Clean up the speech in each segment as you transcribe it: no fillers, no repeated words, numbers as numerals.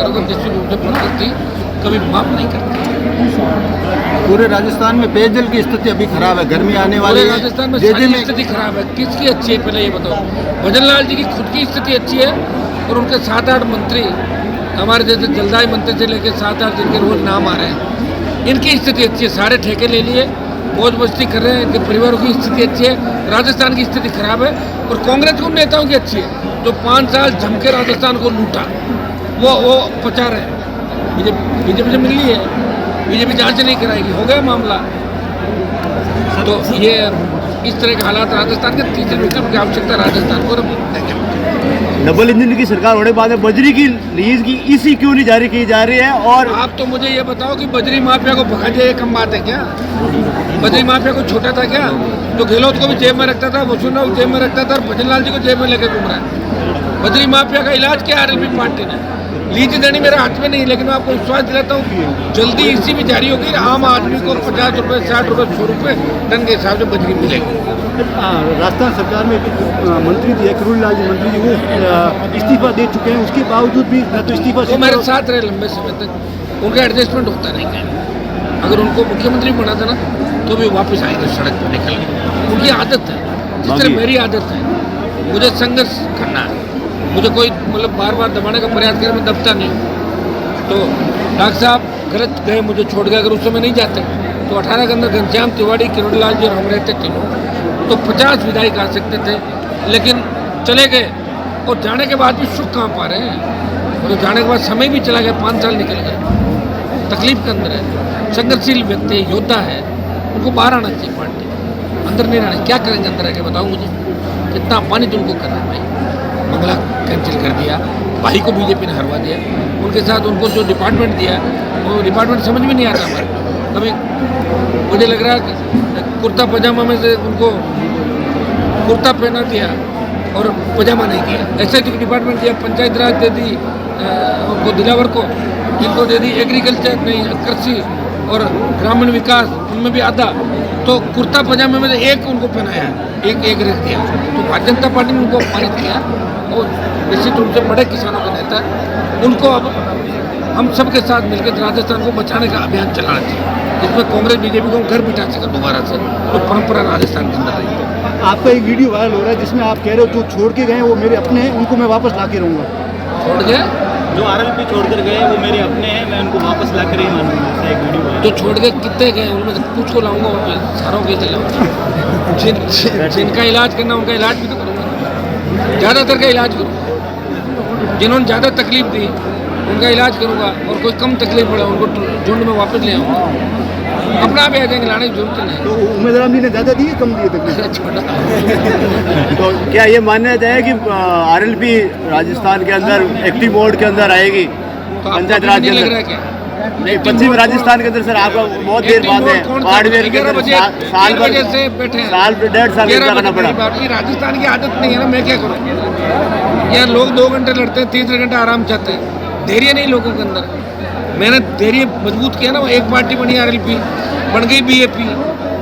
करोगे निश्चित रूप से प्रकृति कभी माफ नहीं करती। पूरे राजस्थान में पेयजल की स्थिति अभी खराब है, गर्मी आने वाली पूरे है। राजस्थान में जे-जे सारी स्थिति खराब है। किसकी अच्छी है पहले ये बताओ। भजन लाल जी की खुद की स्थिति अच्छी है और उनके 7-8 मंत्री, हमारे जैसे जलदाई मंत्री से लेकर 7-8 जिनके रोज नाम आ रहे हैं, इनकी स्थिति अच्छी है। सारे ठेके ले लिए, मौज मस्ती कर रहे हैं, इनके परिवारों की स्थिति अच्छी है। राजस्थान की स्थिति खराब है और कांग्रेस के उन नेताओं की अच्छी है जो 5 साल जम के राजस्थान को लूटा, वो पचा रहे हैं। बीजेपी से मिल ली है, बीजेपी जांच नहीं कराएगी, हो गया मामला। तो ये इस तरह के हालात राजस्थान के। तीसरे विकल्प की आवश्यकता राजस्थान को डबल इंजन की सरकार होने के बाद बजरी की लीज की ईसी क्यों नहीं जारी की जा रही है? और आप तो मुझे ये बताओ कि बजरी माफिया को भगा जाए, कम बात है क्या? बजरी माफिया को छोटा था क्या? जो गहलोत को भी जेब में रखता था, वसुंधरा को जेब में रखता था और भजन लाल जी को जेब में लेकर घूम रहा है। बजरी माफिया का इलाज क्या आरएलपी पार्टी ने? लीज देनी मेरे हाथ में नहीं, लेकिन मैं आपको विश्वास दिलाता हूँ जल्दी ईसी भी जारी होगी। आम आदमी को 50 रुपये, 60 रुपये, 100 रुपये टन के हिसाब से बजरी मिलेगी। राजस्थान सरकार में मंत्री थे करुणलाल जी, मंत्री जी, वो इस्तीफा दे चुके हैं, उसके बावजूद भी न तो इस्तीफा वो मेरे साथ रहे लंबे समय तक, उनका एडजस्टमेंट होता नहीं है। अगर उनको मुख्यमंत्री बना था ना तो भी वापस आएंगे सड़क पर निकल के। उनकी आदत है, जिस तरह मेरी आदत है, मुझे संघर्ष करना है। मुझे कोई मतलब बार बार दबाने का प्रयास करे, मैं दबता नहीं हूँ। तो डॉक्टर साहब गलत गए, मुझे छोड़ गए। अगर उस समय नहीं जाते तो 18 के अंदर घनश्याम तिवारी, किरणलाल जी और हम रहते तीनों, तो 50 विधायक आ सकते थे, लेकिन चले गए। और जाने के बाद भी सुख कहाँ पा रहे हैं? और जाने के बाद समय भी चला गया, 5 साल निकल गए। तकलीफ के अंदर है, संघर्षशील व्यक्ति है, योद्धा है, उनको बाहर आना चाहिए पार्टी, अंदर नहीं रहना। क्या करेंगे अंदर रह के बताओ मुझे? कितना अपमानित उनको कर रहा है भाई। मंगला कैंसिल कर दिया, भाई को बीजेपी ने हरवा दिया, उनके साथ उनको जो डिपार्टमेंट दिया वो डिपार्टमेंट समझ में नहीं आता हमारे। कभी मुझे लग रहा है कि कुर्ता पजामा में से उनको कुर्ता पहना दिया और पजामा नहीं दिया, ऐसा ही डिपार्टमेंट दिया। पंचायत राज दे दी उनको, दिलावर को, इनको दे दी एग्रीकल्चर नहीं, कृषि और ग्रामीण विकास, उनमें भी आधा। तो कुर्ता पजामे में से एक उनको पहनाया, एक रख दिया। तो भारतीय जनता पार्टी ने उनको अपमानित किया और निश्चित रूप से बड़े किसानों का नेता, उनको अब हम सबके साथ मिलकर राजस्थान को बचाने का अभियान चलाना चाहिए, जिसमें कांग्रेस बीजेपी को घर बिठा सके दोबारा से, तो परंपरा राजस्थान के अंदर रही। आपका एक वीडियो वायरल हो रहा है जिसमें आप कह रहे हो जो छोड़ के गए वो मेरे अपने हैं, उनको मैं वापस ला के रहूँगा। छोड़ गए जो आरएलपी छोड़ कर गए वो मेरे अपने हैं, मैं उनको वापस ला कर ही मानूंगा, ऐसा एक वीडियो है। जो छोड़ के कितने गए उनमें से कुछ को लाऊंगा और सारों के लाऊंगा। जिनका इलाज करना उनका इलाज भी तो करूँगा, ज़्यादातर का इलाज करूँगा। जिन्होंने ज़्यादा तकलीफ दी उनका इलाज करूँगा, और कोई कम तकलीफ पड़ा उनको झुंड में वापस ले आऊँगा। अपना भी आ जाएंगे, लाने की जरूरत नहीं। तो उम्मीद राम जी ने ज़्यादा दिए कम दिए तकलीफ? छोटा तो क्या ये माना जाए कि आरएलपी राजस्थान के अंदर एक्टिव मोड के अंदर आएगी? तो पंचायत आपको राज नहीं के लग अंदर रहा है क्या? नहीं, पश्चिम राजस्थान के अंदर सर आपका बहुत देर बाद है, बाड़मेर के अंदर साल भर से बैठे हैं, साल 1.5 साल करना पड़ा। राजस्थान की आदत नहीं है ना, मैं क्या करूँ? यार लोग 2 घंटे लड़ते हैं, 3 घंटे आराम चाहते हैं। धैर्य नहीं लोगों के अंदर। मैंने धैर्य मजबूत किया ना, वो एक पार्टी बनी आरएलपी, बन गई बीएपी,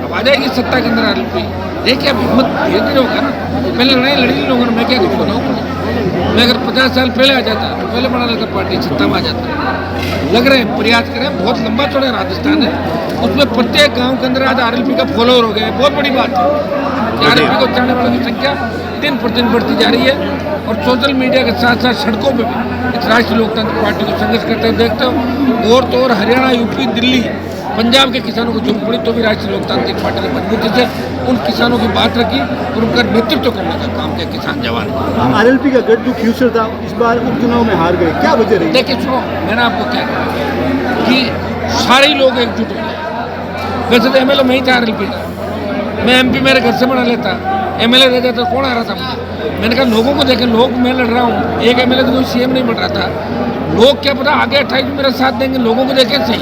अब आ जाएगी सत्ता के अंदर आरएलपी। देखिए अब हिम्मत धीरे धीरे होगा ना, पहले लड़ाई लड़ी लोगों ने, मैं क्या करूँ बताऊँ? मैं अगर 50 साल पहले आ जाता तो पहले बना लेता पार्टी, सत्ता में आ जाता। लग रहे हैं, प्रयास करें, बहुत लंबा चौड़ा राजस्थान है, उसमें प्रत्येक गांव के अंदर आज आरएलपी का फॉलोअर हो गया है। बहुत बड़ी बात है। आरएलपी को चाहने वालों की संख्या दिन प्रतिदिन बढ़ती जा रही है। और सोशल मीडिया के साथ साथ सड़कों पर भी इस राष्ट्रीय लोकतांत्रिक पार्टी को संघर्ष करते हुए देखते हो। और तो और हरियाणा, यूपी, दिल्ली, पंजाब के किसानों को जरूरत पड़ी तो भी राष्ट्रीय लोकतांत्रिक पार्टी ने मजबूती से उन किसानों की बात रखी और उनका नेतृत्व करने का काम किया किसान जवान। आरएलपी का गढ़ जो फ्यूचर था इस बार उपचुनाव में हार गए, क्या वजह रही? देखिए सुनो, मैंने आपको क्या कहा कि सारे ही लोग एकजुट हो गए। वैसे तो एमएलए मैं ही था आरएलपी का, मैं एमपी मेरे घर से बना लेता, एमएलए रह जाता, कौन आ रहा था मुझे? मैंने कहा लोगों को देखें, लोग मैं लड़ रहा हूँ, एक एमएलए तो कोई सीएम नहीं बन रहा था। लोग क्या पता आगे 28 में मेरा साथ देंगे, लोगों को देखें सही।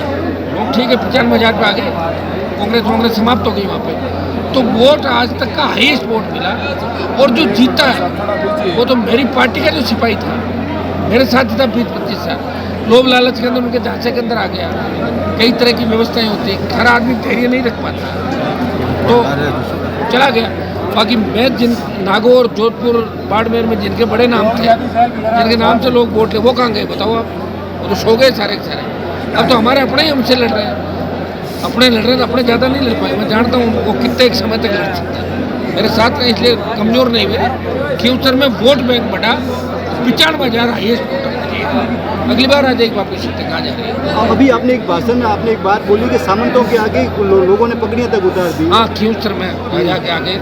लोग ठीक है 95,000 पे आ गए, कांग्रेस समाप्त हो गई वहाँ पे। तो वोट आज तक का हाईएस्ट वोट मिला, और जो जीता है वो तो मेरी पार्टी का जो सिपाही था, मेरे साथ था 20-25 साल। लोभ लालच के अंदर उनके ढांचे के अंदर आ गया। कई तरह की व्यवस्थाएं होती है, हर आदमी धैर्य नहीं रख पाता, तो चला गया। बाकी मैं जिन नागौर, जोधपुर, बाड़मेर में जिनके बड़े नाम थे, जिनके नाम से लोग वोट ले, वो कहाँ गए बताओ आप? वो तो सो गए सारे के सारे। अब तो हमारे अपने ही हमसे लड़ रहे हैं, अपने लड़ रहे हैं तो अपने ज़्यादा नहीं लड़ पाए। मैं जानता हूँ वो कितने एक समय तक लड़ सकते हैं, मेरे साथ रहे इसलिए कमज़ोर नहीं हुए। खींवसर में वोट बैंक बढ़ा, 95,000 हाईएस्ट वोटर है। अगली बार आ जाएगी वापस सीटें कहाँ जा रही है। अभी आपने एक भाषण में आपने एक बात बोली कि सामंतों के आगे लोगों ने पगड़ियां तक उतार दी। हाँ, खींवसर में राजा के आगे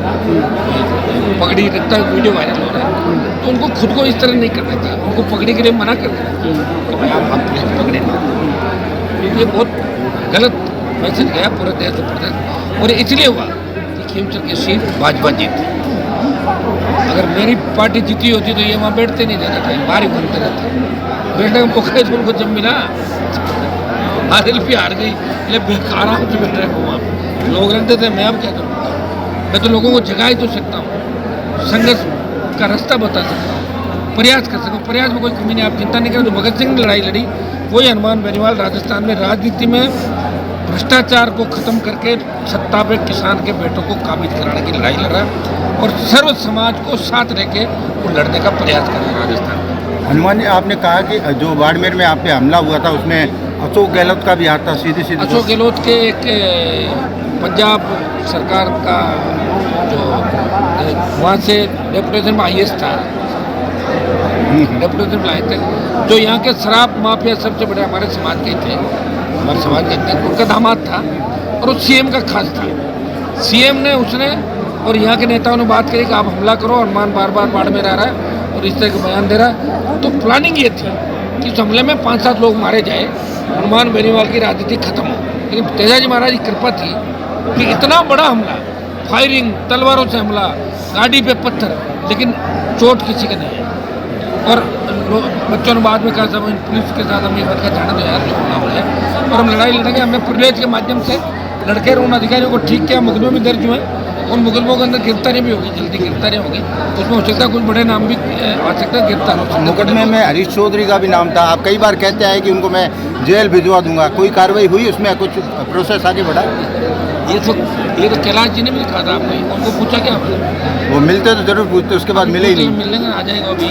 पगड़ी रखता है, वीडियो वायरल हो रहा है। तो उनको खुद को इस तरह नहीं करना चाहिए, उनको पगड़ी के लिए मना कर देना चाहिए कि भाई आप प्लीज पगड़ी ना। ये बहुत गलत मैसेज गया पूरे देश प्रदेश, और इसलिए हुआ कि खींवसर की सीट भाजपा जीती। अगर मेरी पार्टी जीती होती तो ये वहाँ बैठते नहीं देना था, बाहर ही घूमते रहते। बैठने का मौका तो उनको जब मिला, RLP हार गई, ले आराम से बैठ रहे वहाँ पे लोग रखते थे। मैं अब क्या करूँ, मैं तो लोगों को जगा ही तो सकता हूँ, संघर्ष का रास्ता बता सकता हूँ, प्रयास कर सकता हूँ। प्रयास में कोई कमी नहीं, आप चिंता नहीं करें। जो भगत सिंह ने लड़ाई लड़ी वही हनुमान बेनीवाल राजस्थान में राजनीति में भ्रष्टाचार को खत्म करके सत्ता पे किसान के बेटों को काबिज कराने की लड़ाई लड़ रहा है, और सर्व समाज को साथ रह के वो लड़ने का प्रयास कर रहा है राजस्थान में। हनुमान जी, आपने कहा कि जो बाड़मेर में आप पे हमला हुआ था उसमें अशोक गहलोत का भी हाथ था, सीधे अशोक गहलोत के एक पंजाब सरकार का जो वहाँ से डेपुटेशन में IAS था, डेपुटेशन में आए थे, जो यहाँ के शराब माफिया सबसे बड़े हमारे समाज के थे, हमारे समाज के थे, उनका दामाद था और वो CM का खास था। CM ने उसने और यहाँ के नेताओं ने बात करी कि आप हमला करो, हनुमान बार बार बाड़मेर आ रहा है और इस तरह का बयान दे रहा है। तो प्लानिंग ये थी कि इस हमले में 5-7 लोग मारे जाए, हनुमान बेनीवाल की राजनीति खत्म हो। लेकिन तेजाजी महाराज की कृपा थी कि इतना बड़ा हमला, फायरिंग, तलवारों से हमला, गाड़ी पे पत्थर, लेकिन चोट किसी के नहीं है। और बच्चों ने बाद में कहा सब पुलिस के साथ हम एक बार का जाना तो यार जो होना है, और हम लड़ाई लड़ेंगे। हमने प्रिविलेज के माध्यम से लड़के और उन अधिकारियों को ठीक किया, मुकदमे भी दर्ज हुए, उन मुकदमों के अंदर गिरफ्तारी भी होगी, जल्दी गिरफ्तारी होगी। उसमें हो सकता है कुछ बड़े नाम भी आ सकते हैं, गिरफ्तार हो सकते हैं। मुकदमे में हरीश चौधरी का भी नाम था। आप कई बार कहते हैं कि उनको मैं जेल भिजवा दूंगा, कोई कार्रवाई हुई उसमें, कुछ प्रोसेस आगे बढ़ा? ये तो कैलाश जी ने भी लिखा था, आपने उनको पूछा क्या आपने? वो मिलते तो जरूर पूछते, उसके बाद मिले ही नहीं। मिलेंगे, आ जाएगा अभी,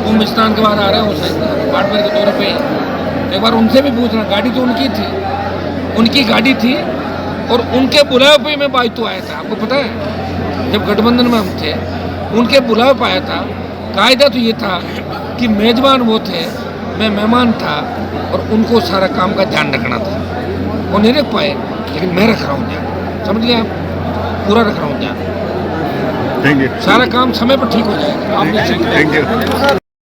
कुंभ स्नान के बाद आ रहे हैं, वो बाड़मेर के दौरे पे ही। एक बार उनसे भी पूछना, गाड़ी तो उनकी थी, उनकी गाड़ी थी, और उनके बुलावे पे मैं बाइतू आया था। आपको पता है, जब गठबंधन में हम थे, उनके बुलावे पे आया था। कायदा तो ये था कि मेजबान वो थे, मैं मेहमान था, और उनको सारा काम का ध्यान रखना था। वो नहीं रख पाए, लेकिन मैं रख रहा हूँ ध्यान, समझ गए आप, पूरा रख रहा हूँ ध्यान। Thank you. सारा काम समय पर ठीक हो जाएगा, आप निश्चिंत रहिए। Thank you.